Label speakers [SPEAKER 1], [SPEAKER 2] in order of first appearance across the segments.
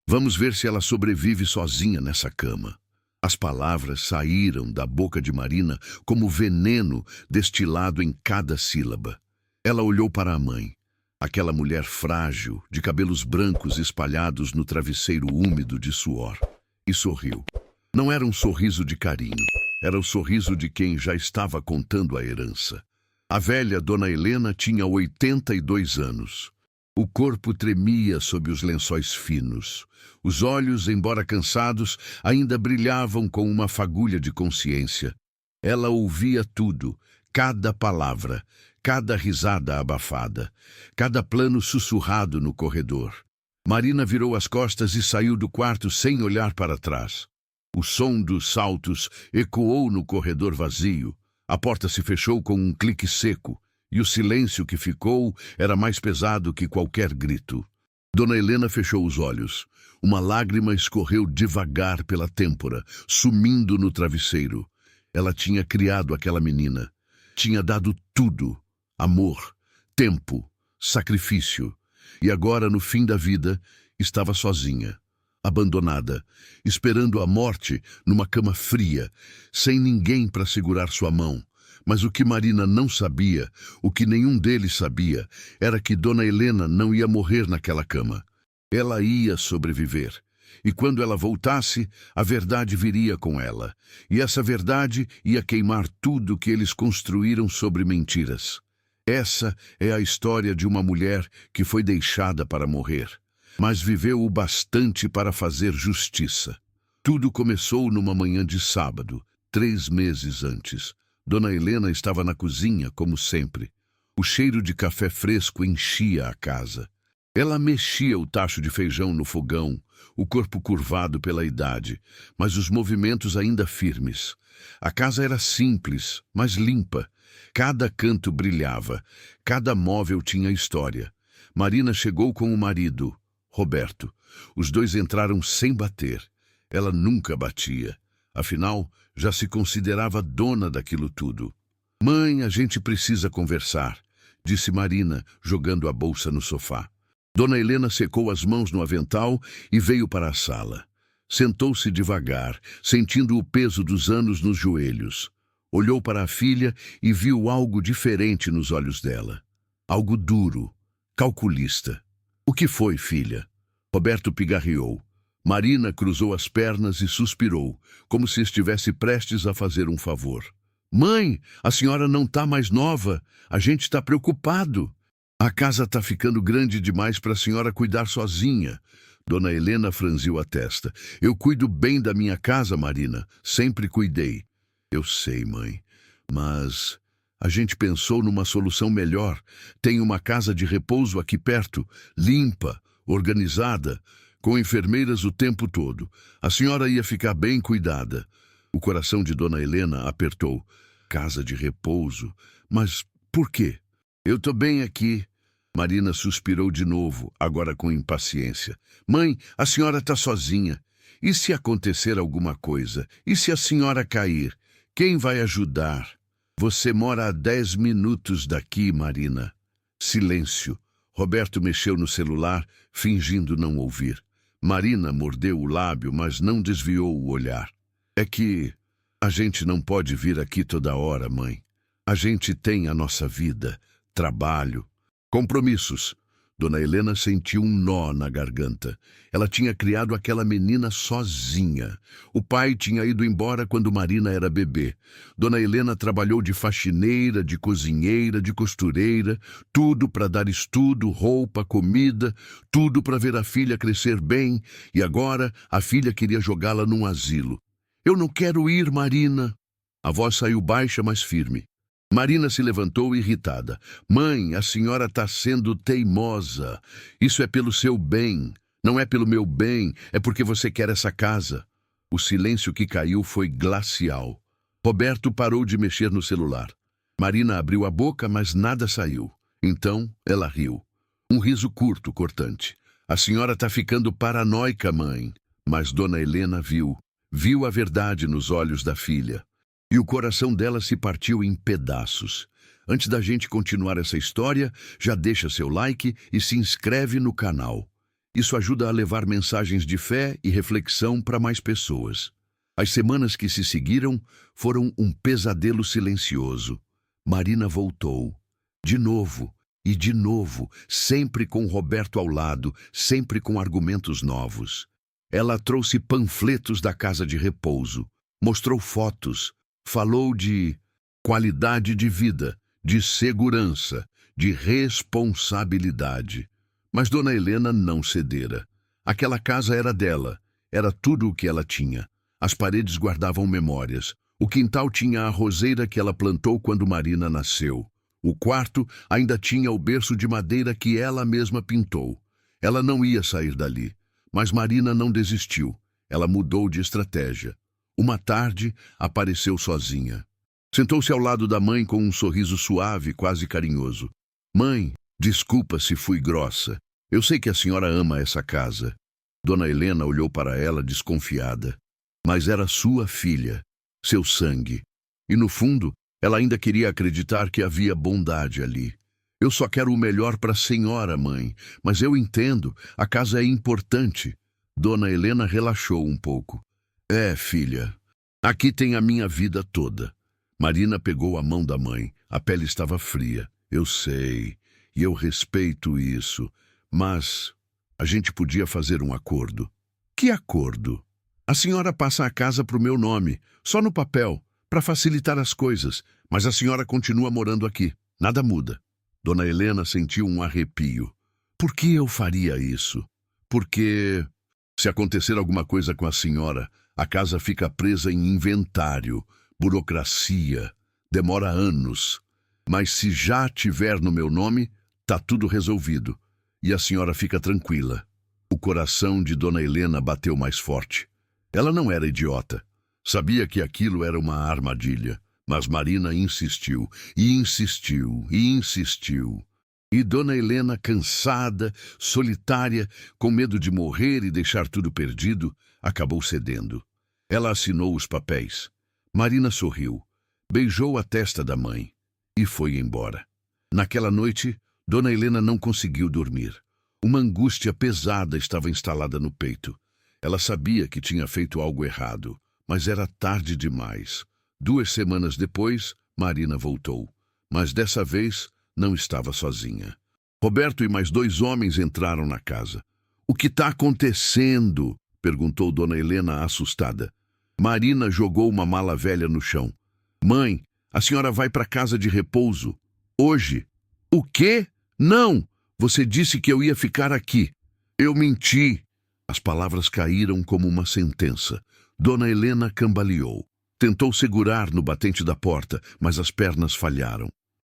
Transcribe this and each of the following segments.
[SPEAKER 1] Vamos ver se ela sobrevive sozinha nessa cama. As palavras saíram da boca de Marina como veneno destilado em cada sílaba. Ela olhou para a mãe, aquela mulher frágil, de cabelos brancos espalhados no travesseiro úmido de suor, e sorriu. Não era um sorriso de carinho, era o sorriso de quem já estava contando a herança. A velha Dona Helena tinha 82 anos. O corpo tremia sob os lençóis finos. Os olhos, embora cansados, ainda brilhavam com uma fagulha de consciência. Ela ouvia tudo, cada palavra, cada risada abafada, cada plano sussurrado no corredor. Marina virou as costas e saiu do quarto sem olhar para trás. O som dos saltos ecoou no corredor vazio. A porta se fechou com um clique seco, e o silêncio que ficou era mais pesado que qualquer grito. Dona Helena fechou os olhos. Uma lágrima escorreu devagar pela têmpora, sumindo no travesseiro. Ela tinha criado aquela menina. Tinha dado tudo: amor, tempo, sacrifício. E agora, no fim da vida, estava sozinha, abandonada, esperando a morte numa cama fria, sem ninguém para segurar sua mão. Mas o que Marina não sabia, o que nenhum deles sabia, era que Dona Helena não ia morrer naquela cama. Ela ia sobreviver. E quando ela voltasse, a verdade viria com ela. E essa verdade ia queimar tudo que eles construíram sobre mentiras. Essa é a história de uma mulher que foi deixada para morrer, mas viveu o bastante para fazer justiça. Tudo começou numa manhã de sábado, 3 meses antes. Dona Helena estava na cozinha, como sempre. O cheiro de café fresco enchia a casa. Ela mexia o tacho de feijão no fogão, o corpo curvado pela idade, mas os movimentos ainda firmes. A casa era simples, mas limpa. Cada canto brilhava, cada móvel tinha história. Marina chegou com o marido, Roberto. Os dois entraram sem bater. Ela nunca batia. Afinal, já se considerava dona daquilo tudo. "Mãe, a gente precisa conversar", disse Marina, jogando a bolsa no sofá. Dona Helena secou as mãos no avental e veio para a sala. Sentou-se devagar, sentindo o peso dos anos nos joelhos. Olhou para a filha e viu algo diferente nos olhos dela. Algo duro, calculista. "O que foi, filha?" Roberto pigarreou. Marina cruzou as pernas e suspirou, como se estivesse prestes a fazer um favor. "Mãe, a senhora não está mais nova. A gente está preocupado. A casa está ficando grande demais para a senhora cuidar sozinha." Dona Helena franziu a testa. "Eu cuido bem da minha casa, Marina. Sempre cuidei." "Eu sei, mãe, mas a gente pensou numa solução melhor. Tem uma casa de repouso aqui perto, limpa, organizada, com enfermeiras o tempo todo. A senhora ia ficar bem cuidada." O coração de Dona Helena apertou. Casa de repouso? Mas por quê? "Eu tô bem aqui." Marina suspirou de novo, agora com impaciência. "Mãe, a senhora está sozinha. E se acontecer alguma coisa? E se a senhora cair? Quem vai ajudar? Você mora a 10 minutos daqui, Marina." Silêncio. Roberto mexeu no celular, fingindo não ouvir. Marina mordeu o lábio, mas não desviou o olhar. "É que a gente não pode vir aqui toda hora, mãe. A gente tem a nossa vida, trabalho, compromissos." Dona Helena sentiu um nó na garganta. Ela tinha criado aquela menina sozinha. O pai tinha ido embora quando Marina era bebê. Dona Helena trabalhou de faxineira, de cozinheira, de costureira, tudo para dar estudo, roupa, comida, tudo para ver a filha crescer bem, e agora a filha queria jogá-la num asilo. "Eu não quero ir, Marina." A voz saiu baixa, mas firme. Marina se levantou irritada. "Mãe, a senhora está sendo teimosa. Isso é pelo seu bem. Não é pelo meu bem. É porque você quer essa casa." O silêncio que caiu foi glacial. Roberto parou de mexer no celular. Marina abriu a boca, mas nada saiu. Então ela riu. Um riso curto, cortante. "A senhora está ficando paranoica, mãe." Mas Dona Helena viu a verdade nos olhos da filha. E o coração dela se partiu em pedaços. Antes da gente continuar essa história, já deixa seu like e se inscreve no canal. Isso ajuda a levar mensagens de fé e reflexão para mais pessoas. As semanas que se seguiram foram um pesadelo silencioso. Marina voltou. De novo, e de novo, sempre com Roberto ao lado, sempre com argumentos novos. Ela trouxe panfletos da casa de repouso, mostrou fotos, falou de qualidade de vida, de segurança, de responsabilidade. Mas Dona Helena não cedera. Aquela casa era dela, era tudo o que ela tinha. As paredes guardavam memórias. O quintal tinha a roseira que ela plantou quando Marina nasceu. O quarto ainda tinha o berço de madeira que ela mesma pintou. Ela não ia sair dali, mas Marina não desistiu. Ela mudou de estratégia. Uma tarde, apareceu sozinha. Sentou-se ao lado da mãe com um sorriso suave, quase carinhoso. Mãe, desculpa se fui grossa. Eu sei que a senhora ama essa casa. Dona Helena olhou para ela desconfiada. Mas era sua filha, seu sangue. E no fundo, ela ainda queria acreditar que havia bondade ali. Eu só quero o melhor para a senhora, mãe, mas eu entendo, a casa é importante. Dona Helena relaxou um pouco. É, filha, aqui tem a minha vida toda. Marina pegou a mão da mãe. A pele estava fria. Eu sei, e eu respeito isso, mas a gente podia fazer um acordo. Que acordo? A senhora passa a casa para o meu nome, só no papel, para facilitar as coisas, mas a senhora continua morando aqui. Nada muda. Dona Helena sentiu um arrepio. Por que eu faria isso? Porque, se acontecer alguma coisa com a senhora, a casa fica presa em inventário, burocracia, demora anos. Mas se já tiver no meu nome, tá tudo resolvido. E a senhora fica tranquila. O coração de Dona Helena bateu mais forte. Ela não era idiota. Sabia que aquilo era uma armadilha. Mas Marina insistiu, e insistiu, e insistiu. E Dona Helena, cansada, solitária, com medo de morrer e deixar tudo perdido, acabou cedendo. Ela assinou os papéis. Marina sorriu, beijou a testa da mãe e foi embora. Naquela noite, Dona Helena não conseguiu dormir. Uma angústia pesada estava instalada no peito. Ela sabia que tinha feito algo errado, mas era tarde demais. 2 semanas depois, Marina voltou, mas dessa vez não estava sozinha. Roberto e mais 2 homens entraram na casa. O que está acontecendo? Perguntou Dona Helena assustada. Marina jogou uma mala velha no chão. Mãe, a senhora vai para a casa de repouso. Hoje. O quê? Não! Você disse que eu ia ficar aqui. Eu menti. As palavras caíram como uma sentença. Dona Helena cambaleou. Tentou segurar no batente da porta, mas as pernas falharam.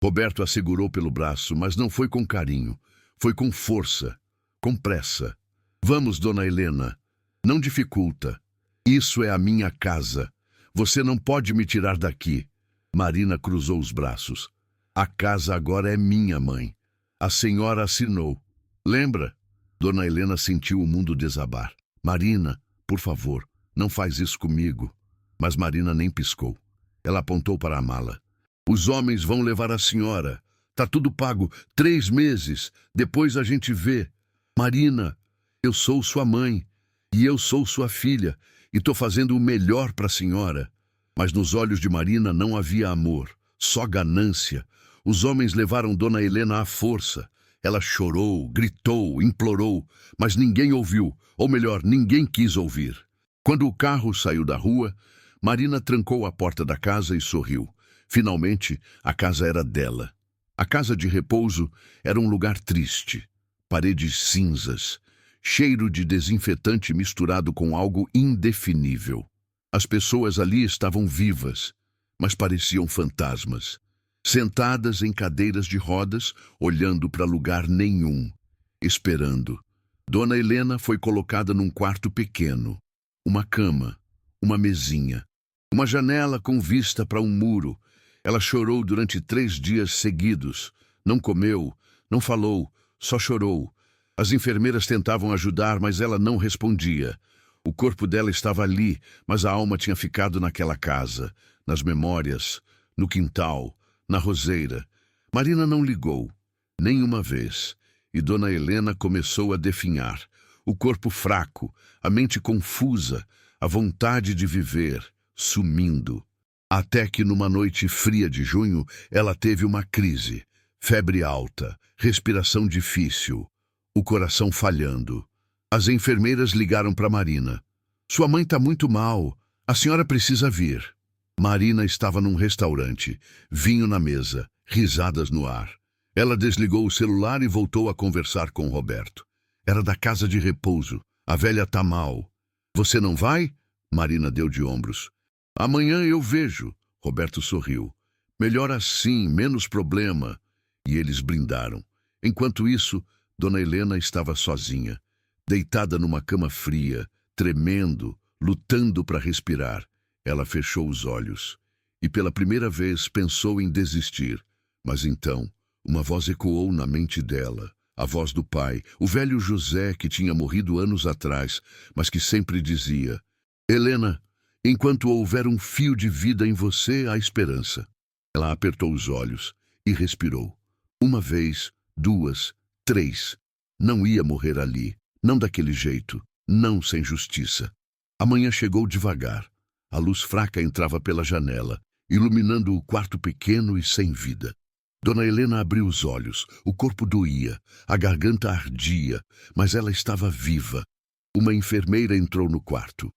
[SPEAKER 1] Roberto a segurou pelo braço, mas não foi com carinho. Foi com força, com pressa. Vamos, Dona Helena. Não dificulta. Isso é a minha casa. Você não pode me tirar daqui. Marina cruzou os braços. A casa agora é minha, mãe. A senhora assinou. Lembra? Dona Helena sentiu o mundo desabar. Marina, por favor, não faz isso comigo. Mas Marina nem piscou. Ela apontou para a mala. Os homens vão levar a senhora. Tá tudo pago. 3 meses. Depois a gente vê. Marina, eu sou sua mãe. E eu sou sua filha. E tô fazendo o melhor para a senhora. Mas nos olhos de Marina não havia amor. Só ganância. Os homens levaram Dona Helena à força. Ela chorou, gritou, implorou. Mas ninguém ouviu. Ou melhor, ninguém quis ouvir. Quando o carro saiu da rua, Marina trancou a porta da casa e sorriu. Finalmente, a casa era dela. A casa de repouso era um lugar triste. Paredes cinzas, cheiro de desinfetante misturado com algo indefinível. As pessoas ali estavam vivas, mas pareciam fantasmas. Sentadas em cadeiras de rodas, olhando para lugar nenhum, esperando. Dona Helena foi colocada num quarto pequeno. Uma cama, uma mesinha, uma janela com vista para um muro. Ela chorou durante 3 dias seguidos. Não comeu, não falou, só chorou. As enfermeiras tentavam ajudar, mas ela não respondia. O corpo dela estava ali, mas a alma tinha ficado naquela casa, nas memórias, no quintal, na roseira. Marina não ligou, nem uma vez, e Dona Helena começou a definhar. o corpo fraco, a mente confusa, a vontade de viver, sumindo. Até que numa noite fria de junho, ela teve uma crise. Febre alta, respiração difícil, o coração falhando. As enfermeiras ligaram para Marina. Sua mãe está muito mal, a senhora precisa vir. Marina estava num restaurante, vinho na mesa, risadas no ar. Ela desligou o celular e voltou a conversar com Roberto. Era da casa de repouso. A velha tá mal. Você não vai? Marina deu de ombros. Amanhã eu vejo. Roberto sorriu. Melhor assim, menos problema. E eles brindaram. Enquanto isso, Dona Helena estava sozinha, deitada numa cama fria, tremendo, lutando para respirar. Ela fechou os olhos e pela primeira vez pensou em desistir. Mas então, uma voz ecoou na mente dela. A voz do pai, o velho José que tinha morrido anos atrás, mas que sempre dizia: Helena, enquanto houver um fio de vida em você, há esperança. Ela apertou os olhos e respirou. Uma vez, duas, três. Não ia morrer ali, não daquele jeito, não sem justiça. A manhã chegou devagar. A luz fraca entrava pela janela, iluminando o quarto pequeno e sem vida. Dona Helena abriu os olhos, o corpo doía, a garganta ardia, mas ela estava viva. Uma enfermeira entrou no quarto.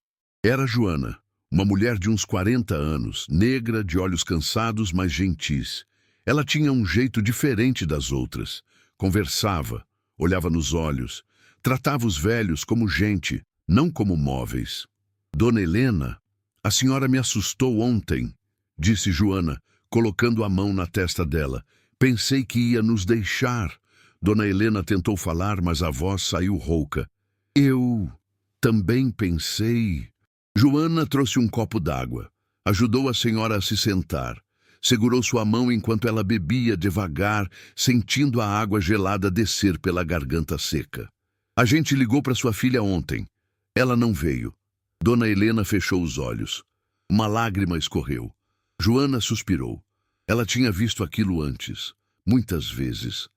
[SPEAKER 1] Era Joana, uma mulher de uns 40 anos, negra, de olhos cansados, mas gentis. Ela tinha um jeito diferente das outras. Conversava, olhava nos olhos, tratava os velhos como gente, não como móveis. Dona Helena, a senhora me assustou ontem, disse Joana, colocando a mão na testa dela. Pensei que ia nos deixar. Dona Helena tentou falar, mas a voz saiu rouca. Eu também pensei. Joana trouxe um copo d'água. Ajudou a senhora a se sentar. Segurou sua mão enquanto ela bebia devagar, sentindo a água gelada descer pela garganta seca. A gente ligou para sua filha ontem. Ela não veio. Dona Helena fechou os olhos. Uma lágrima escorreu. Joana suspirou. Ela tinha visto aquilo antes, muitas vezes.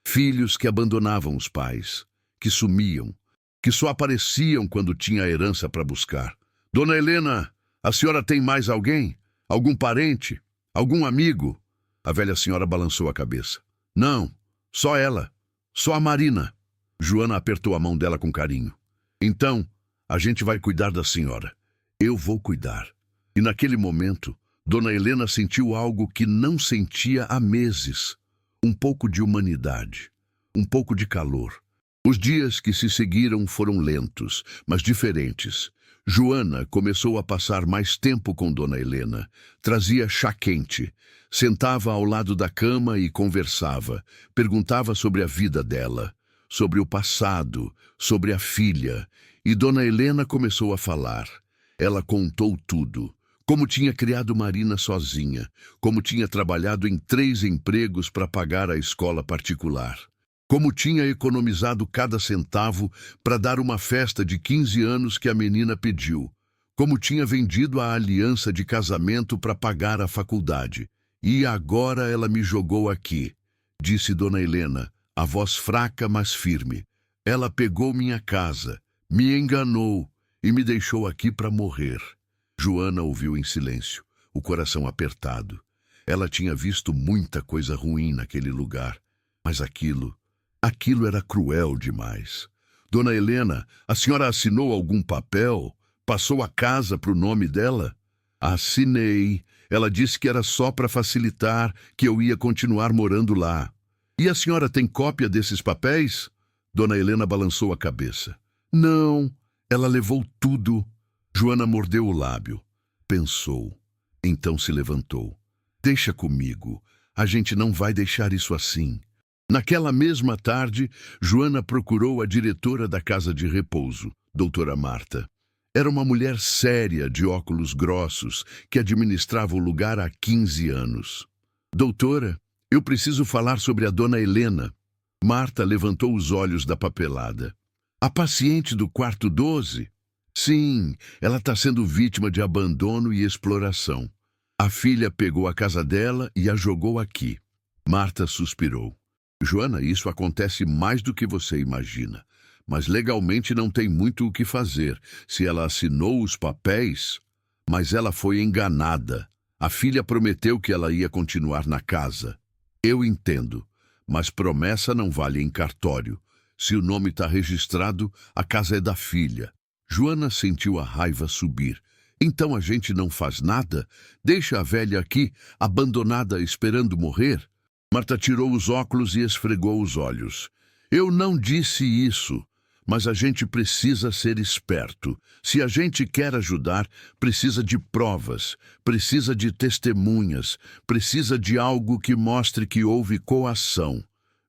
[SPEAKER 1] Filhos que abandonavam os pais, que sumiam, que só apareciam quando tinha a herança para buscar. Dona Helena, a senhora tem mais alguém? Algum parente? Algum amigo? A velha senhora balançou a cabeça. Não, só ela. Só a Marina. Joana apertou a mão dela com carinho. Então, a gente vai cuidar da senhora. Eu vou cuidar. E naquele momento, Dona Helena sentiu algo que não sentia há meses. Um pouco de humanidade. Um pouco de calor. Os dias que se seguiram foram lentos, mas diferentes. Joana começou a passar mais tempo com Dona Helena. Trazia chá quente. Sentava ao lado da cama e conversava. Perguntava sobre a vida dela, sobre o passado, sobre a filha. E Dona Helena começou a falar. Ela contou tudo. Como tinha criado Marina sozinha. Como tinha trabalhado em 3 empregos para pagar a escola particular. Como tinha economizado cada centavo para dar uma festa de 15 anos que a menina pediu. Como tinha vendido a aliança de casamento para pagar a faculdade. E agora ela me jogou aqui, disse Dona Helena, a voz fraca, mas firme. Ela pegou minha casa, me enganou e me deixou aqui para morrer. Joana ouviu em silêncio, o coração apertado. Ela tinha visto muita coisa ruim naquele lugar, mas aquilo era cruel demais. Dona Helena, a senhora assinou algum papel? Passou a casa para o nome dela? Assinei. Ela disse que era só para facilitar, que eu ia continuar morando lá. E a senhora tem cópia desses papéis? Dona Helena balançou a cabeça. Não, ela levou tudo. Joana mordeu o lábio. Pensou. Então se levantou. Deixa comigo. A gente não vai deixar isso assim. Naquela mesma tarde, Joana procurou a diretora da casa de repouso, doutora Marta. Era uma mulher séria, de óculos grossos, que administrava o lugar há 15 anos. Doutora, eu preciso falar sobre a dona Helena. Marta levantou os olhos da papelada. A paciente do quarto 12? Sim, ela está sendo vítima de abandono e exploração. A filha pegou a casa dela e a jogou aqui. Marta suspirou. Joana, isso acontece mais do que você imagina. mas legalmente não tem muito o que fazer. Se ela assinou os papéis, mas ela foi enganada. A filha prometeu que ela ia continuar na casa. Eu entendo, mas promessa não vale em cartório. Se o nome está registrado, a casa é da filha. Joana sentiu a raiva subir. Então a gente não faz nada? Deixa a velha aqui, abandonada, esperando morrer? Marta tirou os óculos e esfregou os olhos. Eu não disse isso, mas a gente precisa ser esperto. Se a gente quer ajudar, precisa de provas, precisa de testemunhas, precisa de algo que mostre que houve coação.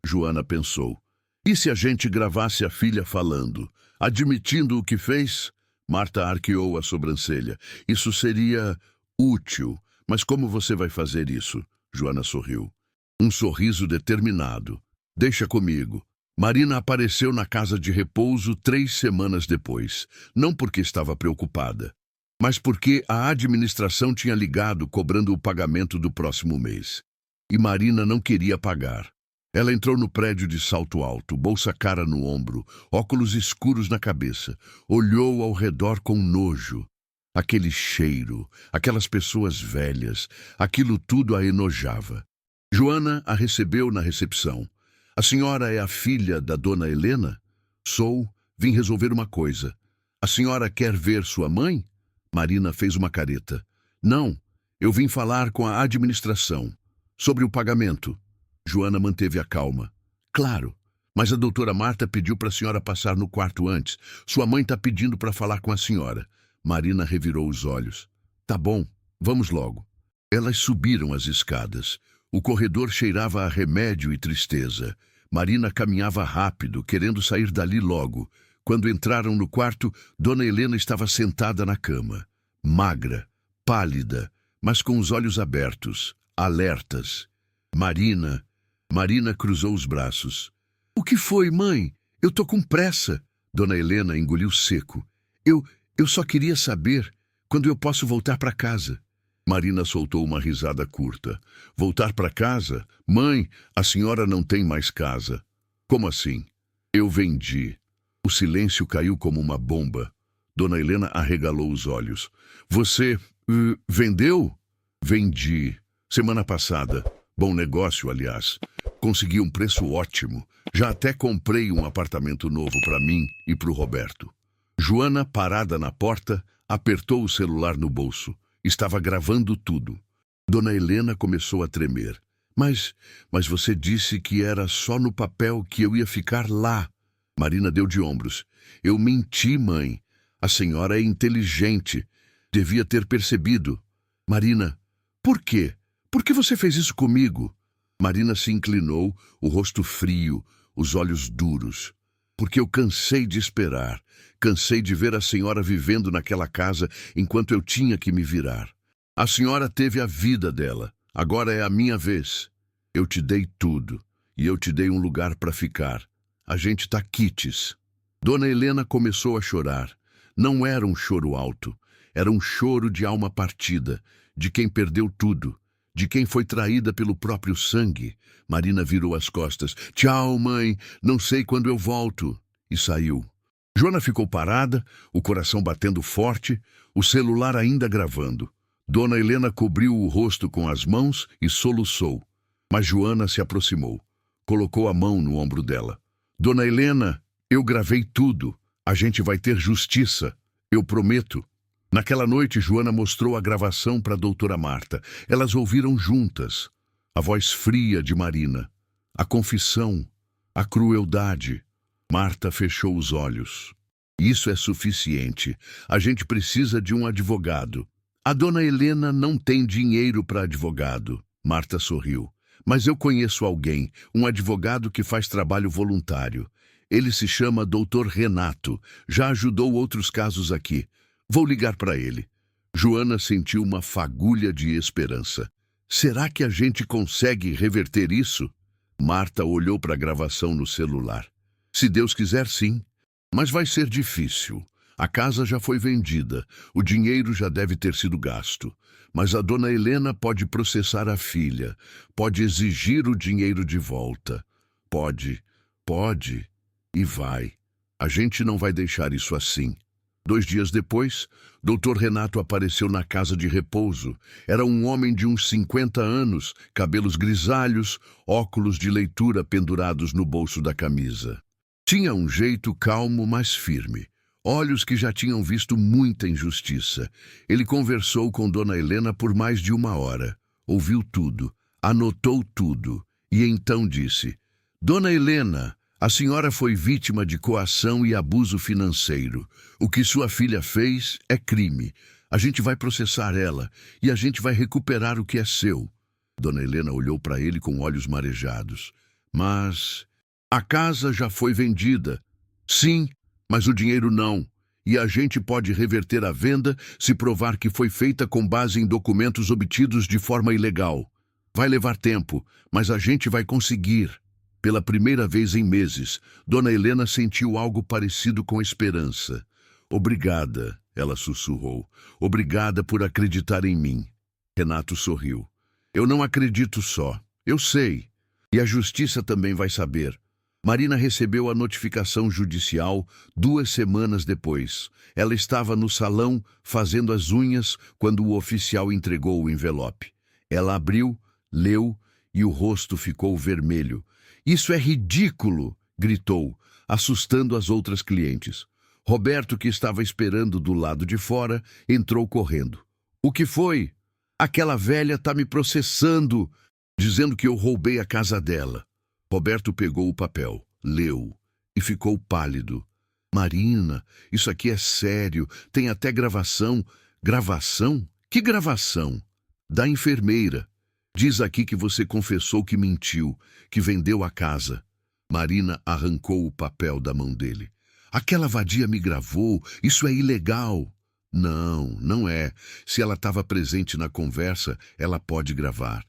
[SPEAKER 1] Joana pensou. E se a gente gravasse a filha falando, admitindo o que fez? Marta arqueou a sobrancelha. Isso seria útil. Mas como você vai fazer isso? Joana sorriu. Um sorriso determinado. Deixa comigo. Marina apareceu na casa de repouso 3 semanas depois. Não porque estava preocupada, mas porque a administração tinha ligado cobrando o pagamento do próximo mês. E Marina não queria pagar. Ela entrou no prédio de salto alto, bolsa cara no ombro, óculos escuros na cabeça. Olhou ao redor com nojo. Aquele cheiro, aquelas pessoas velhas, aquilo tudo a enojava. Joana a recebeu na recepção. A senhora é a filha da dona Helena? Sou. Vim resolver uma coisa. A senhora quer ver sua mãe? Marina fez uma careta. Não, eu vim falar com a administração. Sobre o pagamento. Joana manteve a calma. Claro, mas a doutora Marta pediu para a senhora passar no quarto antes. Sua mãe está pedindo para falar com a senhora. Marina revirou os olhos. Tá bom, vamos logo. Elas subiram as escadas. O corredor cheirava a remédio e tristeza. Marina caminhava rápido, querendo sair dali logo. Quando entraram no quarto, dona Helena estava sentada na cama. Magra, pálida, mas com os olhos abertos, alertas. Marina cruzou os braços. O que foi, mãe? Eu tô com pressa. Dona Helena engoliu seco. Eu só queria saber quando eu posso voltar para casa. Marina soltou uma risada curta. Voltar para casa? Mãe, a senhora não tem mais casa. Como assim? Eu vendi. O silêncio caiu como uma bomba. Dona Helena arregalou os olhos. Você vendeu? Vendi. Semana passada. Bom negócio, aliás. Consegui um preço ótimo. Já até comprei um apartamento novo para mim e para o Roberto. Joana, parada na porta, apertou o celular no bolso. Estava gravando tudo. Dona Helena começou a tremer. Mas você disse que era só no papel que eu ia ficar lá. Marina deu de ombros. Eu menti, mãe. A senhora é inteligente. Devia ter percebido. Marina, por quê? Por que você fez isso comigo? Marina se inclinou, o rosto frio, os olhos duros. Porque eu cansei de esperar. Cansei de ver a senhora vivendo naquela casa enquanto eu tinha que me virar. A senhora teve a vida dela. Agora é a minha vez. Eu te dei tudo. E eu te dei um lugar para ficar. A gente tá quites. Dona Helena começou a chorar. Não era um choro alto. Era um choro de alma partida. De quem perdeu tudo. De quem foi traída pelo próprio sangue. Marina virou as costas. Tchau, mãe. Não sei quando eu volto. E saiu. Joana ficou parada, o coração batendo forte, o celular ainda gravando. Dona Helena cobriu o rosto com as mãos e soluçou. Mas Joana se aproximou. Colocou a mão no ombro dela. Dona Helena, eu gravei tudo. A gente vai ter justiça. Eu prometo. Naquela noite, Joana mostrou a gravação para a doutora Marta. Elas ouviram juntas. A voz fria de Marina. A confissão. A crueldade. Marta fechou os olhos. Isso é suficiente. A gente precisa de um advogado. A dona Helena não tem dinheiro para advogado. Marta sorriu. Mas eu conheço alguém, um advogado que faz trabalho voluntário. Ele se chama Dr. Renato. Já ajudou outros casos aqui. Vou ligar para ele. Joana sentiu uma fagulha de esperança. Será que a gente consegue reverter isso? Marta olhou para a gravação no celular. Se Deus quiser, sim. Mas vai ser difícil. A casa já foi vendida. O dinheiro já deve ter sido gasto. Mas a dona Helena pode processar a filha. Pode exigir o dinheiro de volta. Pode. E vai. A gente não vai deixar isso assim. 2 dias depois, Dr. Renato apareceu na casa de repouso. Era um homem de uns 50 anos, cabelos grisalhos, óculos de leitura pendurados no bolso da camisa. Tinha um jeito calmo, mas firme. Olhos que já tinham visto muita injustiça. Ele conversou com Dona Helena por mais de 1 hora. Ouviu tudo, anotou tudo e então disse: Dona Helena, a senhora foi vítima de coação e abuso financeiro. O que sua filha fez é crime. A gente vai processar ela e a gente vai recuperar o que é seu. Dona Helena olhou para ele com olhos marejados. Mas a casa já foi vendida. Sim, mas o dinheiro não. E a gente pode reverter a venda se provar que foi feita com base em documentos obtidos de forma ilegal. Vai levar tempo, mas a gente vai conseguir. Pela primeira vez em meses, Dona Helena sentiu algo parecido com esperança. Obrigada, ela sussurrou. Obrigada por acreditar em mim. Renato sorriu. Eu não acredito só. Eu sei. E a justiça também vai saber. Marina recebeu a notificação judicial 2 semanas depois. Ela estava no salão fazendo as unhas quando o oficial entregou o envelope. Ela abriu, leu e o rosto ficou vermelho. Isso é ridículo! Gritou, assustando as outras clientes. Roberto, que estava esperando do lado de fora, entrou correndo. O que foi? Aquela velha está me processando, dizendo que eu roubei a casa dela. Roberto pegou o papel, leu e ficou pálido. Marina, isso aqui é sério, tem até gravação. Gravação? Que gravação? Da enfermeira. Diz aqui que você confessou que mentiu, que vendeu a casa. Marina arrancou o papel da mão dele. Aquela vadia me gravou, isso é ilegal. Não, não é. Se ela estava presente na conversa, ela pode gravar.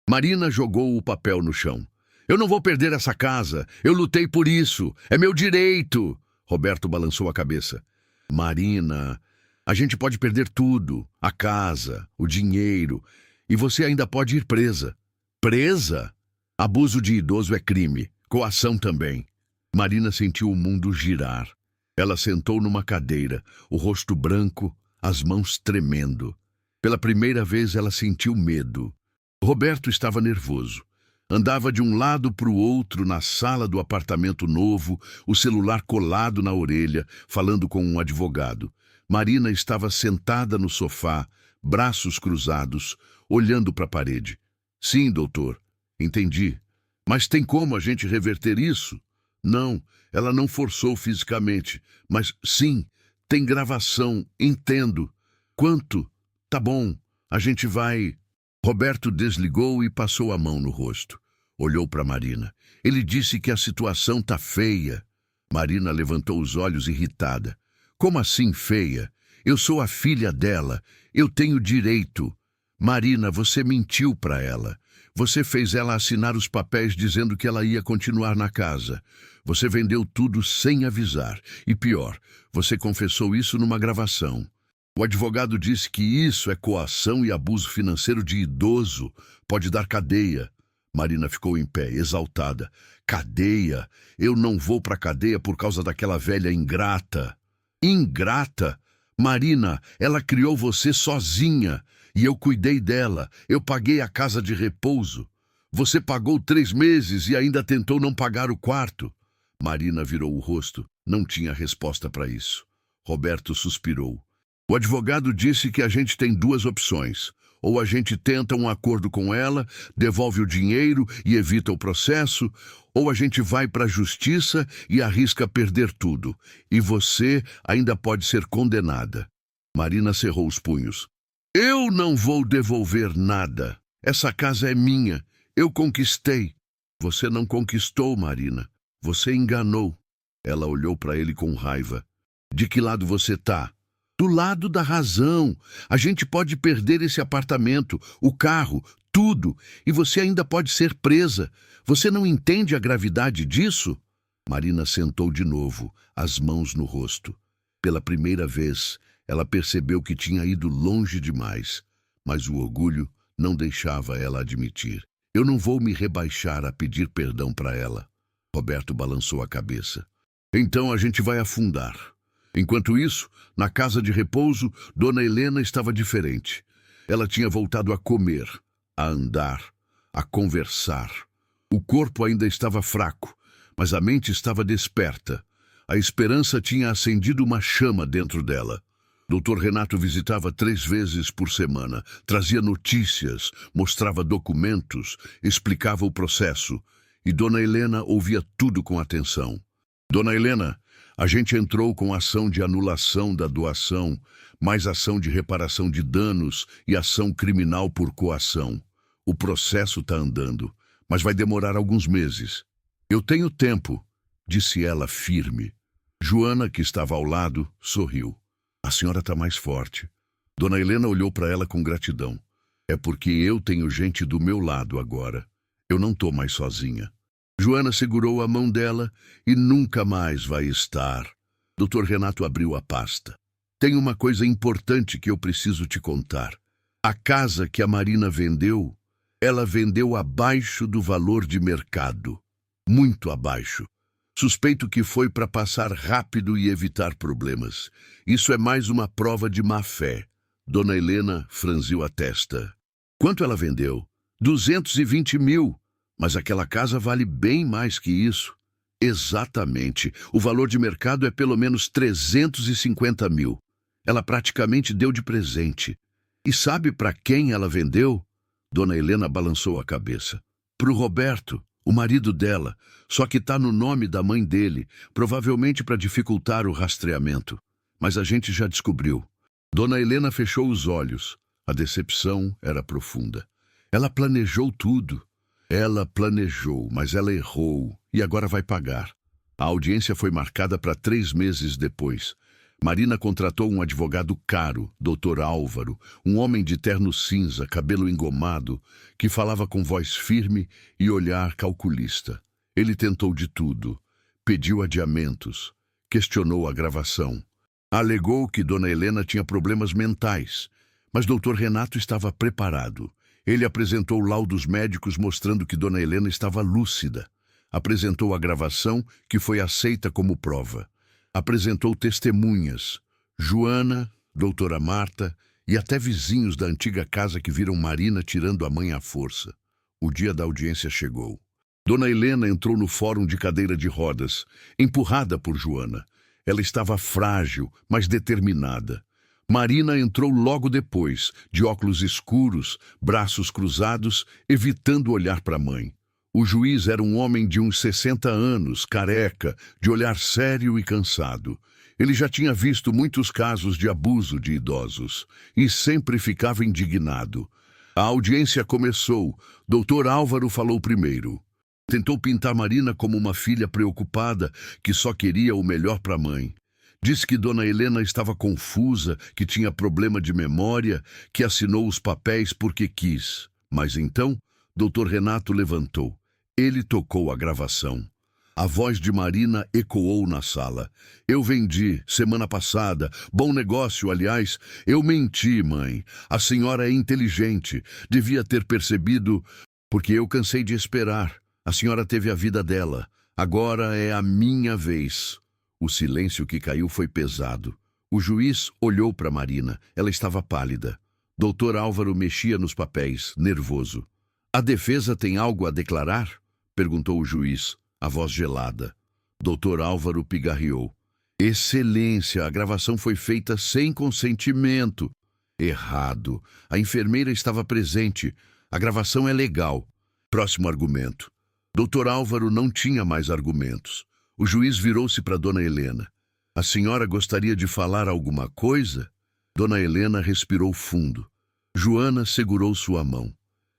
[SPEAKER 1] Marina jogou o papel no chão. Eu não vou perder essa casa, eu lutei por isso, é meu direito. Roberto balançou a cabeça. Marina, a gente pode perder tudo, a casa, o dinheiro... E você ainda pode ir presa. Presa? Abuso de idoso é crime. Coação também. Marina sentiu o mundo girar. Ela sentou numa cadeira, o rosto branco, as mãos tremendo. Pela primeira vez ela sentiu medo. Roberto estava nervoso. Andava de um lado para o outro na sala do apartamento novo, o celular colado na orelha, falando com um advogado. Marina estava sentada no sofá, braços cruzados, olhando para a parede. Sim, doutor, entendi. Mas tem como a gente reverter isso? Não, ela não forçou fisicamente. Mas sim, tem gravação, entendo. Quanto? Tá bom, a gente vai... Roberto desligou e passou a mão no rosto. Olhou para Marina. Ele disse que a situação tá feia. Marina levantou os olhos irritada. Como assim feia? Eu sou a filha dela. Eu tenho direito. Marina, você mentiu para ela. Você fez ela assinar os papéis dizendo que ela ia continuar na casa. Você vendeu tudo sem avisar. E pior, você confessou isso numa gravação. O advogado disse que isso é coação e abuso financeiro de idoso. Pode dar cadeia. Marina ficou em pé, exaltada. Cadeia? Eu não vou para cadeia por causa daquela velha ingrata. Ingrata? Marina, ela criou você sozinha. E eu cuidei dela, eu paguei a casa de repouso. Você pagou 3 meses e ainda tentou não pagar o quarto. Marina virou o rosto, não tinha resposta para isso. Roberto suspirou. O advogado disse que a gente tem 2 opções. Ou a gente tenta um acordo com ela, devolve o dinheiro e evita o processo, ou a gente vai para a justiça e arrisca perder tudo. E você ainda pode ser condenada. Marina cerrou os punhos. Eu não vou devolver nada. Essa casa é minha. Eu conquistei. Você não conquistou, Marina. Você enganou. Ela olhou para ele com raiva. De que lado você tá? Do lado da razão. A gente pode perder esse apartamento, o carro, tudo. E você ainda pode ser presa. Você não entende a gravidade disso? Marina sentou de novo, as mãos no rosto. Pela primeira vez, ela percebeu que tinha ido longe demais, mas o orgulho não deixava ela admitir. Eu não vou me rebaixar a pedir perdão para ela. Roberto balançou a cabeça. Então a gente vai afundar. Enquanto isso, na casa de repouso, Dona Helena estava diferente. Ela tinha voltado a comer, a andar, a conversar. O corpo ainda estava fraco, mas a mente estava desperta. A esperança tinha acendido uma chama dentro dela. Dr. Renato visitava 3 vezes por semana, trazia notícias, mostrava documentos, explicava o processo. E Dona Helena ouvia tudo com atenção. Dona Helena, a gente entrou com ação de anulação da doação, mais ação de reparação de danos e ação criminal por coação. O processo está andando, mas vai demorar alguns meses. Eu tenho tempo, disse ela firme. Joana, que estava ao lado, sorriu. A senhora está mais forte. Dona Helena olhou para ela com gratidão. É porque eu tenho gente do meu lado agora. Eu não estou mais sozinha. Joana segurou a mão dela e nunca mais vai estar. Dr. Renato abriu a pasta. Tem uma coisa importante que eu preciso te contar. A casa que a Marina vendeu, ela vendeu abaixo do valor de mercado. Muito abaixo. Suspeito que foi para passar rápido e evitar problemas. Isso é mais uma prova de má-fé. Dona Helena franziu a testa. Quanto ela vendeu? 220 mil. Mas aquela casa vale bem mais que isso. Exatamente. O valor de mercado é pelo menos 350 mil. Ela praticamente deu de presente. E sabe para quem ela vendeu? Dona Helena balançou a cabeça. Para o Roberto, o marido dela, só que está no nome da mãe dele, provavelmente para dificultar o rastreamento. Mas a gente já descobriu. Dona Helena fechou os olhos. A decepção era profunda. Ela planejou tudo. Ela planejou, mas ela errou e agora vai pagar. A audiência foi marcada para 3 meses depois. Marina contratou um advogado caro, Dr. Álvaro, um homem de terno cinza, cabelo engomado, que falava com voz firme e olhar calculista. Ele tentou de tudo, pediu adiamentos, questionou a gravação. Alegou que Dona Helena tinha problemas mentais, mas Dr. Renato estava preparado. Ele apresentou laudos médicos mostrando que Dona Helena estava lúcida. Apresentou a gravação, que foi aceita como prova. Apresentou testemunhas, Joana, doutora Marta e até vizinhos da antiga casa que viram Marina tirando a mãe à força. O dia da audiência chegou. Dona Helena entrou no fórum de cadeira de rodas, empurrada por Joana. Ela estava frágil, mas determinada. Marina entrou logo depois, de óculos escuros, braços cruzados, evitando olhar para a mãe. O juiz era um homem de uns 60 anos, careca, de olhar sério e cansado. Ele já tinha visto muitos casos de abuso de idosos e sempre ficava indignado. A audiência começou. Dr. Álvaro falou primeiro. Tentou pintar Marina como uma filha preocupada que só queria o melhor para a mãe. Disse que Dona Helena estava confusa, que tinha problema de memória, que assinou os papéis porque quis. Mas então, Dr. Renato levantou. Ele tocou a gravação. A voz de Marina ecoou na sala. Eu vendi, semana passada. Bom negócio, aliás. Eu menti, mãe. A senhora é inteligente. Devia ter percebido, porque eu cansei de esperar. A senhora teve a vida dela. Agora é a minha vez. O silêncio que caiu foi pesado. O juiz olhou para Marina. Ela estava pálida. Dr. Álvaro mexia nos papéis, nervoso. A defesa tem algo a declarar? Perguntou o juiz, a voz gelada. Dr. Álvaro pigarreou. Excelência, a gravação foi feita sem consentimento. Errado. A enfermeira estava presente. A gravação é legal. Próximo argumento. Dr. Álvaro não tinha mais argumentos. O juiz virou-se para Dona Helena. A senhora gostaria de falar alguma coisa? Dona Helena respirou fundo. Joana segurou sua mão.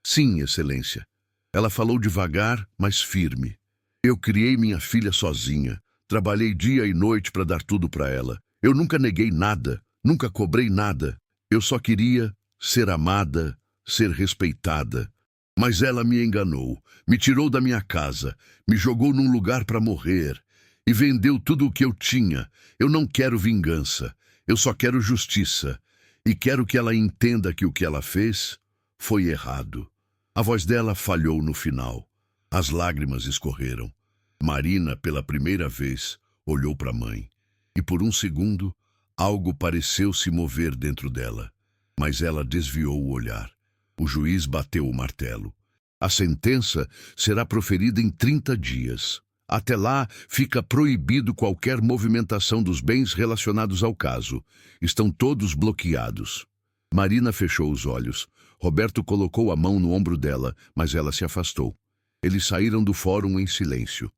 [SPEAKER 1] Sim, excelência. Ela falou devagar, mas firme. Eu criei minha filha sozinha. Trabalhei dia e noite para dar tudo para ela. Eu nunca neguei nada, nunca cobrei nada. Eu só queria ser amada, ser respeitada. Mas ela me enganou, me tirou da minha casa, me jogou num lugar para morrer e vendeu tudo o que eu tinha. Eu não quero vingança, eu só quero justiça. E quero que ela entenda que o que ela fez foi errado. A voz dela falhou no final. As lágrimas escorreram. Marina, pela primeira vez, Olhou para a mãe, e por um segundo, algo pareceu se mover dentro dela, mas ela desviou o olhar. O juiz bateu o martelo. A sentença será proferida em 30 dias. Até lá, fica proibido qualquer movimentação dos bens relacionados ao caso. Estão todos bloqueados. Marina fechou os olhos. Roberto colocou a mão no ombro dela, mas ela se afastou. Eles saíram do fórum em silêncio.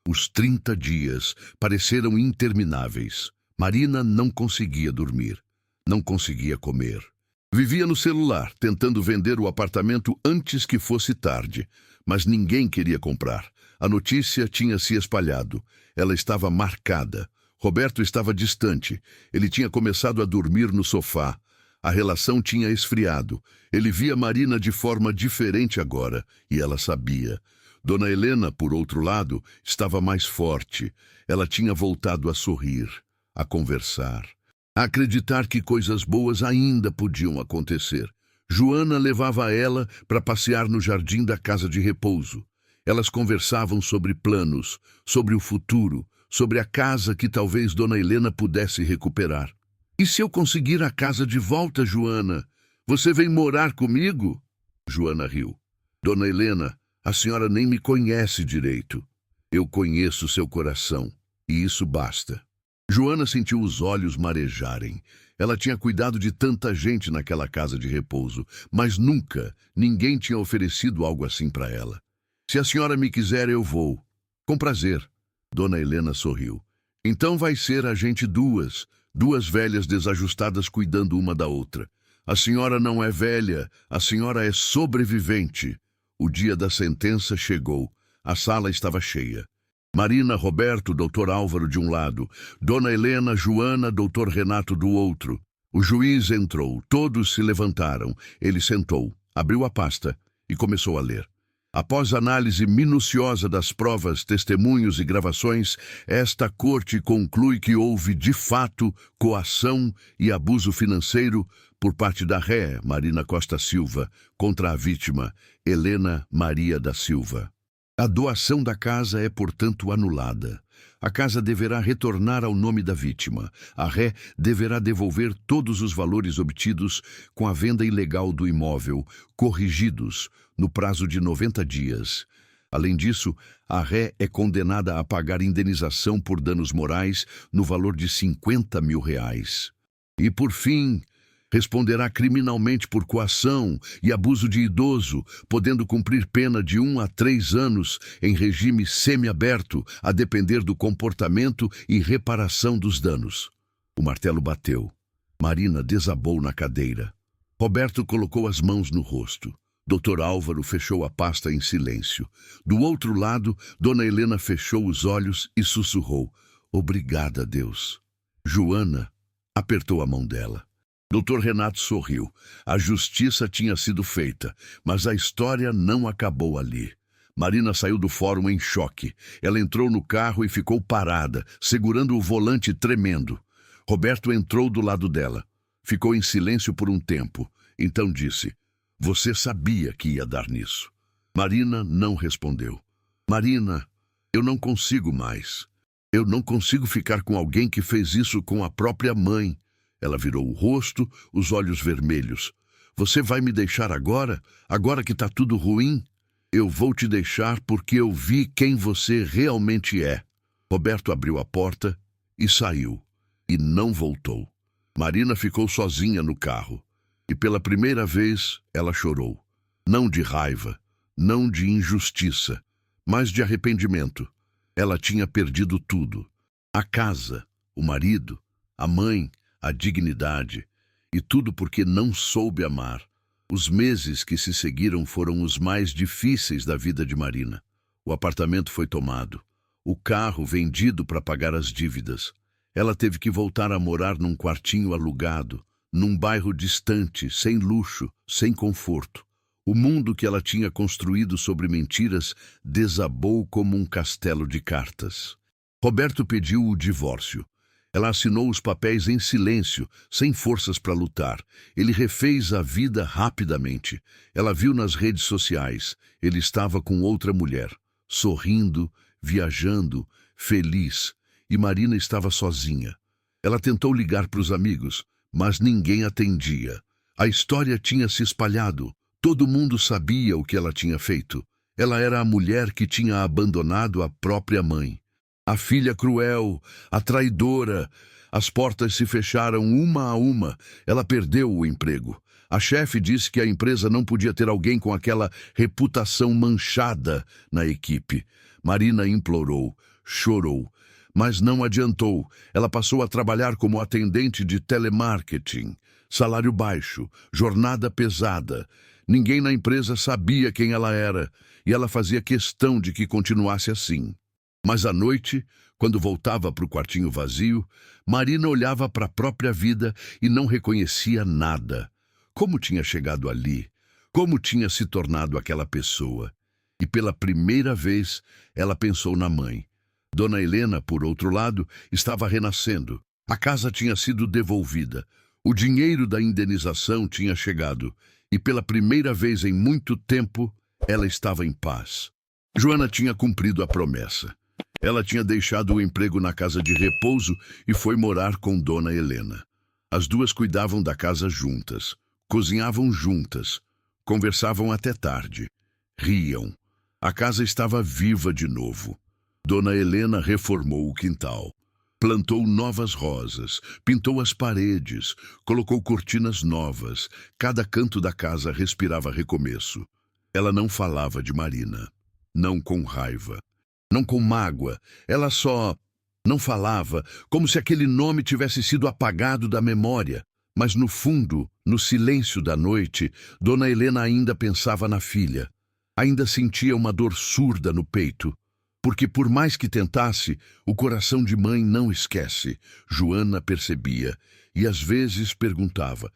[SPEAKER 1] Os 30 dias pareceram intermináveis. Marina não conseguia dormir. Não conseguia comer. Vivia no celular, tentando vender o apartamento antes que fosse tarde. Mas ninguém queria comprar. A notícia tinha se espalhado. Ela estava marcada. Roberto estava distante. Ele tinha começado a dormir no sofá. A relação tinha esfriado. Ele via Marina de forma diferente agora, e ela sabia. Dona Helena, por outro lado, estava mais forte. Ela tinha voltado a sorrir, a conversar, a acreditar que coisas boas ainda podiam acontecer. Joana levava ela para passear no jardim da casa de repouso. Elas conversavam sobre planos, sobre o futuro, sobre a casa que talvez Dona Helena pudesse recuperar. E se eu conseguir a casa de volta, Joana? Você vem morar comigo? Joana riu. Dona Helena, a senhora nem me conhece direito. Eu conheço seu coração, e isso basta. Joana sentiu os olhos marejarem. Ela tinha cuidado de tanta gente naquela casa de repouso, mas nunca ninguém tinha oferecido algo assim para ela. Se a senhora me quiser, eu vou. Com prazer. Dona Helena sorriu. Então vai ser a gente duas velhas desajustadas cuidando uma da outra. A senhora não é velha, a senhora é sobrevivente. O dia da sentença chegou. A sala estava cheia. Marina, Roberto, Dr. Álvaro de um lado, Dona Helena, Joana, Dr. Renato do outro. O juiz entrou, todos se levantaram. Ele sentou, abriu a pasta e começou a ler. Após análise minuciosa das provas, testemunhos e gravações, esta corte conclui que houve, de fato, coação e abuso financeiro por parte da ré, Marina Costa Silva, contra a vítima, Helena Maria da Silva. A doação da casa é, portanto, anulada. A casa deverá retornar ao nome da vítima. A ré deverá devolver todos os valores obtidos com a venda ilegal do imóvel, corrigidos, no prazo de 90 dias. Além disso, a ré é condenada a pagar indenização por danos morais no valor de R$50 mil. E, por fim, responderá criminalmente por coação e abuso de idoso, podendo cumprir pena de 1 a 3 anos em regime semiaberto, a depender do comportamento e reparação dos danos. O martelo bateu. Marina desabou na cadeira. Roberto colocou as mãos no rosto. Dr. Álvaro fechou a pasta em silêncio. Do outro lado, Dona Helena fechou os olhos e sussurrou: "Obrigada, Deus." Joana apertou a mão dela. Dr. Renato sorriu. A justiça tinha sido feita, mas a história não acabou ali. Marina saiu do fórum em choque. Ela entrou no carro e ficou parada, segurando o volante tremendo. Roberto entrou do lado dela. Ficou em silêncio por um tempo. Então disse: "Você sabia que ia dar nisso." Marina não respondeu. "Marina, eu não consigo mais. Eu não consigo ficar com alguém que fez isso com a própria mãe." Ela virou o rosto, os olhos vermelhos. "Você vai me deixar agora? Agora que está tudo ruim?" "Eu vou te deixar porque eu vi quem você realmente é." Roberto abriu a porta e saiu. E não voltou. Marina ficou sozinha no carro. E pela primeira vez ela chorou. Não de raiva, não de injustiça, mas de arrependimento. Ela tinha perdido tudo. A casa, o marido, a mãe, a dignidade, e tudo porque não soube amar. Os meses que se seguiram foram os mais difíceis da vida de Marina. O apartamento foi tomado, o carro vendido para pagar as dívidas. Ela teve que voltar a morar num quartinho alugado, num bairro distante, sem luxo, sem conforto. O mundo que ela tinha construído sobre mentiras desabou como um castelo de cartas. Roberto pediu o divórcio. Ela assinou os papéis em silêncio, sem forças para lutar. Ele refez a vida rapidamente. Ela viu nas redes sociais. Ele estava com outra mulher, sorrindo, viajando, feliz. e Marina estava sozinha. Ela tentou ligar para os amigos, mas ninguém atendia. A história tinha se espalhado. Todo mundo sabia o que ela tinha feito. Ela era a mulher que tinha abandonado a própria mãe. A filha cruel, a traidora. As portas se fecharam uma a uma. Ela perdeu o emprego. A chefe disse que a empresa não podia ter alguém com aquela reputação manchada na equipe. Marina implorou, chorou, mas não adiantou. Ela passou a trabalhar como atendente de telemarketing. Salário baixo, jornada pesada. Ninguém na empresa sabia quem ela era, e ela fazia questão de que continuasse assim. Mas à noite, quando voltava para o quartinho vazio, Marina olhava para a própria vida e não reconhecia nada. Como tinha chegado ali? Como tinha se tornado aquela pessoa? E pela primeira vez, ela pensou na mãe. Dona Helena, por outro lado, estava renascendo. A casa tinha sido devolvida. O dinheiro da indenização tinha chegado. E pela primeira vez em muito tempo, ela estava em paz. Joana tinha cumprido a promessa. Ela tinha deixado o emprego na casa de repouso e foi morar com Dona Helena. As duas cuidavam da casa juntas, cozinhavam juntas, conversavam até tarde, riam. A casa estava viva de novo. Dona Helena reformou o quintal, plantou novas rosas, pintou as paredes, colocou cortinas novas. Cada canto da casa respirava recomeço. Ela não falava de Marina, não com raiva, não com mágoa. Ela só não falava, como se aquele nome tivesse sido apagado da memória. Mas no fundo, no silêncio da noite, Dona Helena ainda pensava na filha. Ainda sentia uma dor surda no peito. Porque por mais que tentasse, o coração de mãe não esquece. Joana percebia e às vezes perguntava: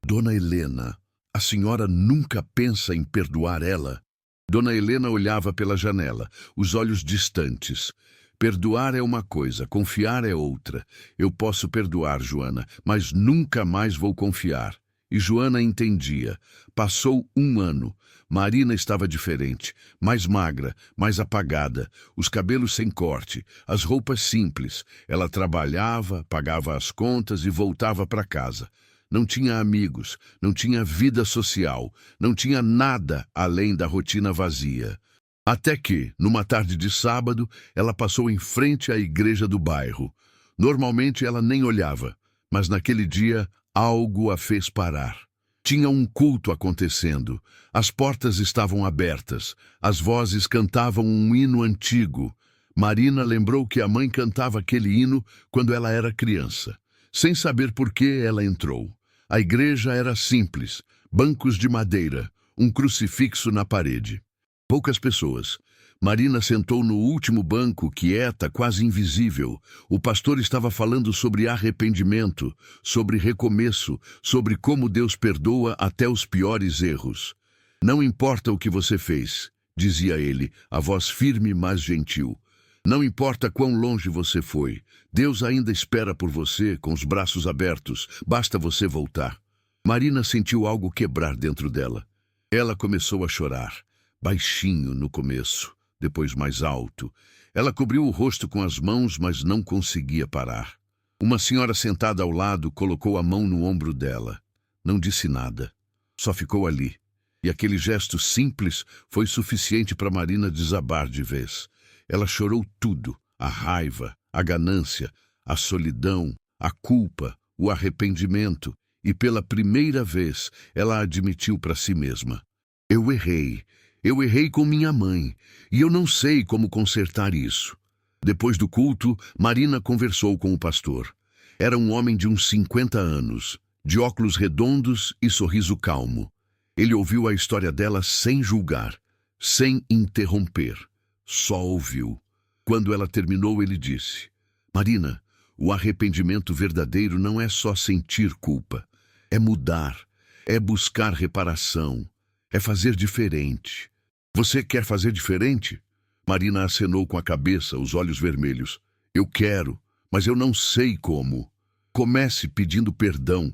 [SPEAKER 1] Dona Helena, a senhora nunca pensa em perdoar ela? Dona Helena olhava pela janela, os olhos distantes. Perdoar é uma coisa, confiar é outra. Eu posso perdoar, Joana, mas nunca mais vou confiar. E Joana entendia. Passou um ano. Marina estava diferente, mais magra, mais apagada, os cabelos sem corte, as roupas simples. Ela trabalhava, pagava as contas e voltava para casa. Não tinha amigos, não tinha vida social, não tinha nada além da rotina vazia. Até que, numa tarde de sábado, ela passou em frente à igreja do bairro. Normalmente ela nem olhava, mas naquele dia algo a fez parar. Tinha um culto acontecendo. As portas estavam abertas. As vozes cantavam um hino antigo. Marina lembrou que a mãe cantava aquele hino quando ela era criança. Sem saber por que, ela entrou. A igreja era simples, bancos de madeira, um crucifixo na parede. Poucas pessoas. Marina sentou no último banco, quieta, quase invisível. O pastor estava falando sobre arrependimento, sobre recomeço, sobre como Deus perdoa até os piores erros. Não importa o que você fez, dizia ele, a voz firme, mas gentil. Não importa quão longe você foi, Deus ainda espera por você com os braços abertos, basta você voltar. Marina sentiu algo quebrar dentro dela. Ela começou a chorar, baixinho no começo, depois mais alto. Ela cobriu o rosto com as mãos, mas não conseguia parar. Uma senhora sentada ao lado colocou a mão no ombro dela. Não disse nada, só ficou ali. E aquele gesto simples foi suficiente para Marina desabar de vez. Ela chorou tudo, a raiva, a ganância, a solidão, a culpa, o arrependimento, e pela primeira vez ela admitiu para si mesma: eu errei com minha mãe, e eu não sei como consertar isso. Depois do culto, Marina conversou com o pastor. Era um homem de uns 50 anos, de óculos redondos e sorriso calmo. Ele ouviu a história dela sem julgar, sem interromper. Só ouviu. Quando ela terminou, ele disse: Marina, o arrependimento verdadeiro não é só sentir culpa. É mudar, é buscar reparação, é fazer diferente. Você quer fazer diferente? Marina acenou com a cabeça, os olhos vermelhos. Eu quero, mas eu não sei como. Comece pedindo perdão,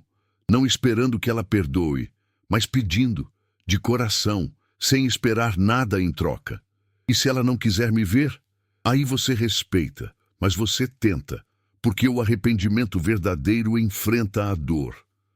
[SPEAKER 1] não esperando que ela perdoe, mas pedindo, de coração, sem esperar nada em troca. E se ela não quiser me ver, aí você respeita, mas você tenta, porque o arrependimento verdadeiro enfrenta a dor.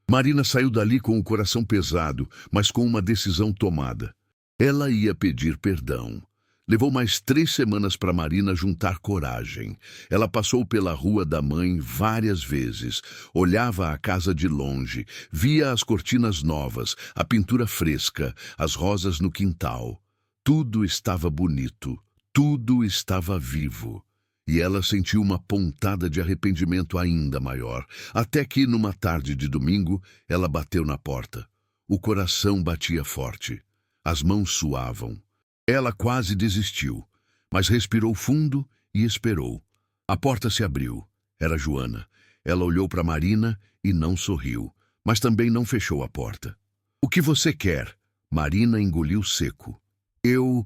[SPEAKER 1] Marina saiu dali com o coração pesado, mas com uma decisão tomada. Ela ia pedir perdão. Levou mais 3 semanas para Marina juntar coragem. Ela passou pela rua da mãe várias vezes, olhava a casa de longe, via as cortinas novas, a pintura fresca, as rosas no quintal. Tudo estava bonito, tudo estava vivo. E ela sentiu uma pontada de arrependimento ainda maior, até que, numa tarde de domingo, ela bateu na porta. O coração batia forte, as mãos suavam. Ela quase desistiu, mas respirou fundo e esperou. A porta se abriu. Era Joana. Ela olhou para Marina e não sorriu, mas também não fechou a porta. "O que você quer?" Marina engoliu seco. Eu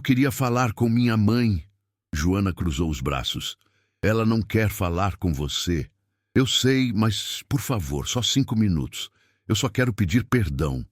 [SPEAKER 1] queria falar com minha mãe." Joana cruzou os braços. "Ela não quer falar com você." "Eu sei, mas, por favor, só 5 minutos. Eu só quero pedir perdão."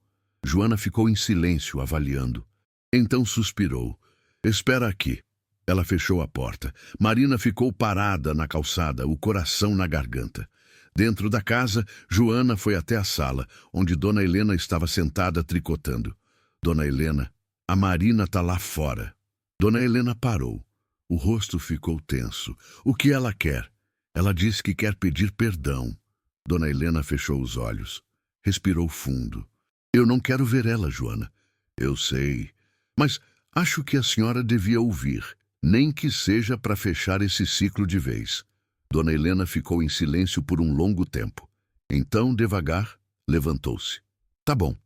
[SPEAKER 1] Joana ficou em silêncio, avaliando. Então suspirou. "Espera aqui." Ela fechou a porta. Marina ficou parada na calçada, o coração na garganta. Dentro da casa, Joana foi até a sala, onde Dona Helena estava sentada tricotando. "Dona Helena, a Marina está lá fora." Dona Helena parou. O rosto ficou tenso. "O que ela quer?" "Ela diz que quer pedir perdão." Dona Helena fechou os olhos. Respirou fundo. "Eu não quero ver ela, Joana." "Eu sei. Mas acho que a senhora devia ouvir, nem que seja para fechar esse ciclo de vez." Dona Helena ficou em silêncio por um longo tempo. Então, devagar, levantou-se. "Tá bom,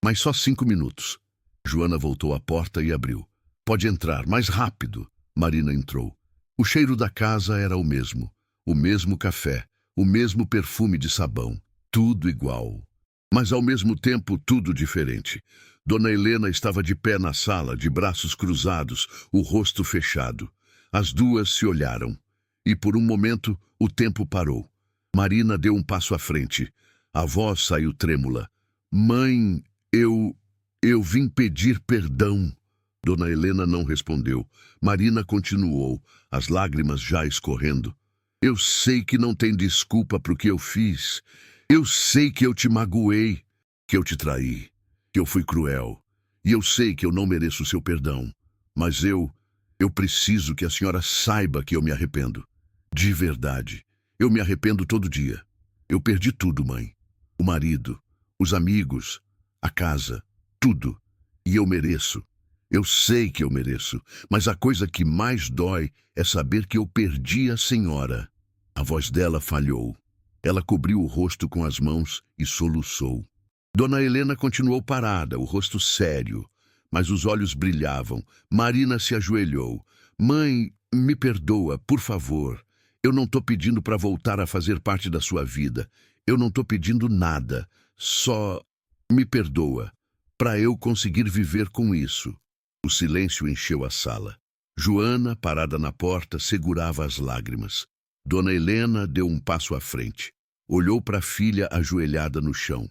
[SPEAKER 1] mas só 5 minutos." Joana voltou à porta e abriu. "Pode entrar, mais rápido." Marina entrou. O cheiro da casa era o mesmo café, o mesmo perfume de sabão, tudo igual. Mas ao mesmo tempo tudo diferente. Dona Helena estava de pé na sala, de braços cruzados, o rosto fechado. As duas se olharam. E por um momento o tempo parou. Marina deu um passo à frente. A voz saiu trêmula. "Mãe, eu vim pedir perdão." Dona Helena não respondeu. Marina continuou, as lágrimas já escorrendo. "Eu sei que não tem desculpa para o que eu fiz. Eu sei que eu te magoei, que eu te traí, que eu fui cruel. E eu sei que eu não mereço o seu perdão. Mas eu preciso que a senhora saiba que eu me arrependo. De verdade. Eu me arrependo todo dia. Eu perdi tudo, mãe. O marido, os amigos, a casa, tudo. E eu mereço. Eu sei que eu mereço. Mas a coisa que mais dói é saber que eu perdi a senhora." A voz dela falhou. Ela cobriu o rosto com as mãos e soluçou. Dona Helena continuou parada, o rosto sério, mas os olhos brilhavam. Marina se ajoelhou. "Mãe, me perdoa, por favor. Eu não estou pedindo para voltar a fazer parte da sua vida. Eu não estou pedindo nada. Só me perdoa, para eu conseguir viver com isso." O silêncio encheu a sala. Joana, parada na porta, segurava as lágrimas. Dona Helena deu um passo à frente. Olhou para a filha ajoelhada no chão.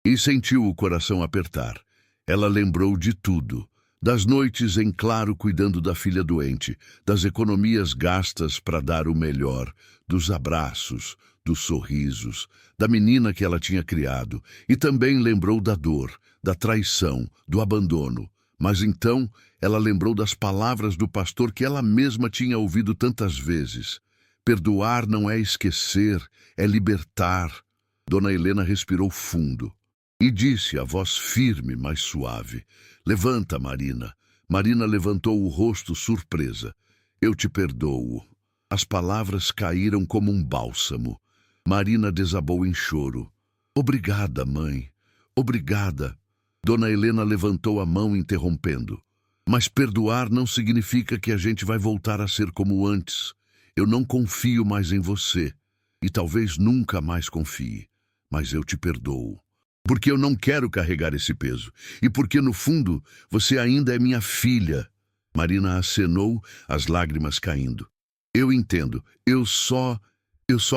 [SPEAKER 1] E sentiu o coração apertar. Ela lembrou de tudo. Das noites em claro cuidando da filha doente, das economias gastas para dar o melhor, dos abraços, dos sorrisos, da menina que ela tinha criado. E também lembrou da dor, da traição, do abandono. Mas então ela lembrou das palavras do pastor que ela mesma tinha ouvido tantas vezes. Perdoar não é esquecer, é libertar. Dona Helena respirou fundo e disse, a voz firme, mas suave: "Levanta, Marina." Marina levantou o rosto surpresa. "Eu te perdoo." As palavras caíram como um bálsamo. Marina desabou em choro. "Obrigada, mãe. Obrigada." Dona Helena levantou a mão interrompendo. "Mas perdoar não significa que a gente vai voltar a ser como antes. Eu não confio mais em você. E talvez nunca mais confie. Mas eu te perdoo. Porque eu não quero carregar esse peso. E porque, no fundo, você ainda é minha filha." Marina acenou, as lágrimas caindo. "Eu entendo. Eu só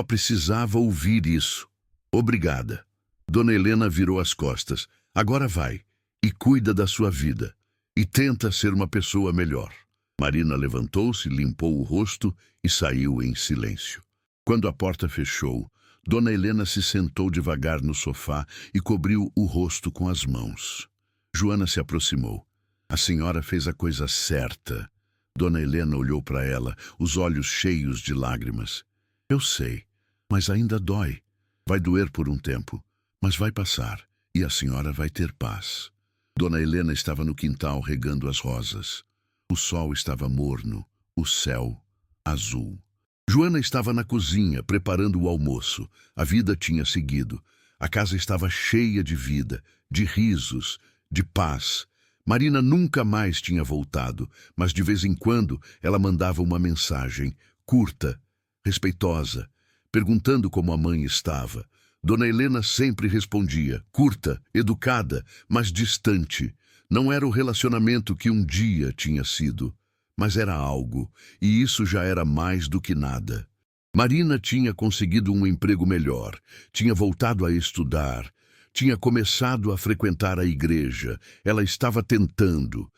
[SPEAKER 1] precisava ouvir isso. Obrigada." Dona Helena virou as costas. "Agora vai. E cuida da sua vida. E tenta ser uma pessoa melhor." Marina levantou-se, limpou o rosto e saiu em silêncio. Quando a porta fechou, Dona Helena se sentou devagar no sofá e cobriu o rosto com as mãos. Joana se aproximou. A senhora fez a coisa certa. Dona Helena olhou para ela, os olhos cheios de lágrimas. Eu sei, mas ainda dói. Vai doer por um tempo, mas vai passar e a senhora vai ter paz. Dona Helena estava no quintal regando as rosas. O sol estava morno, o céu azul. Joana estava na cozinha, preparando o almoço. A vida tinha seguido. A casa estava cheia de vida, de risos, de paz. Marina nunca mais tinha voltado, mas de vez em quando ela mandava uma mensagem, curta, respeitosa, perguntando como a mãe estava. Dona Helena sempre respondia, curta, educada, mas distante. Não era o relacionamento que um dia tinha sido, mas era algo, e isso já era mais do que nada. Marina tinha conseguido um emprego melhor, tinha voltado a estudar, tinha começado a frequentar a igreja. Ela estava tentando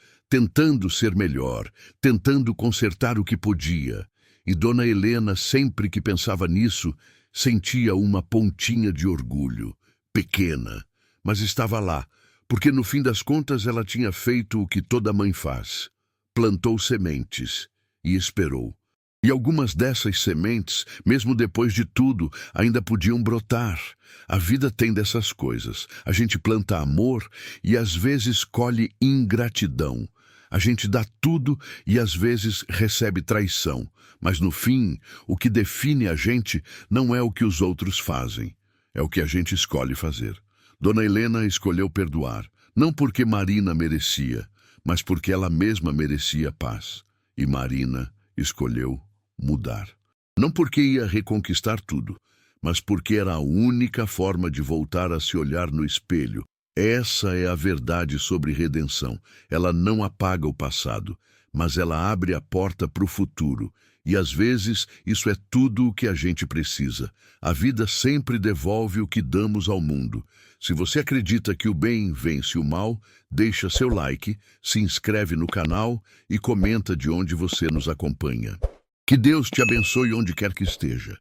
[SPEAKER 1] ser melhor, tentando consertar o que podia. E Dona Helena, sempre que pensava nisso, sentia uma pontinha de orgulho, pequena, mas estava lá, porque no fim das contas ela tinha feito o que toda mãe faz. Plantou sementes e esperou. E algumas dessas sementes, mesmo depois de tudo, ainda podiam brotar. A vida tem dessas coisas. A gente planta amor e às vezes colhe ingratidão. A gente dá tudo e às vezes recebe traição. Mas no fim, o que define a gente não é o que os outros fazem. É o que a gente escolhe fazer. Dona Helena escolheu perdoar. Não porque Marina merecia, mas porque ela mesma merecia paz. E Marina escolheu mudar. Não porque ia reconquistar tudo, mas porque era a única forma de voltar a se olhar no espelho. Essa é a verdade sobre redenção. Ela não apaga o passado, mas ela abre a porta para o futuro. E às vezes isso é tudo o que a gente precisa. A vida sempre devolve o que damos ao mundo. Se você acredita que o bem vence o mal, deixa seu like, se inscreve no canal e comenta de onde você nos acompanha. Que Deus te abençoe onde quer que esteja.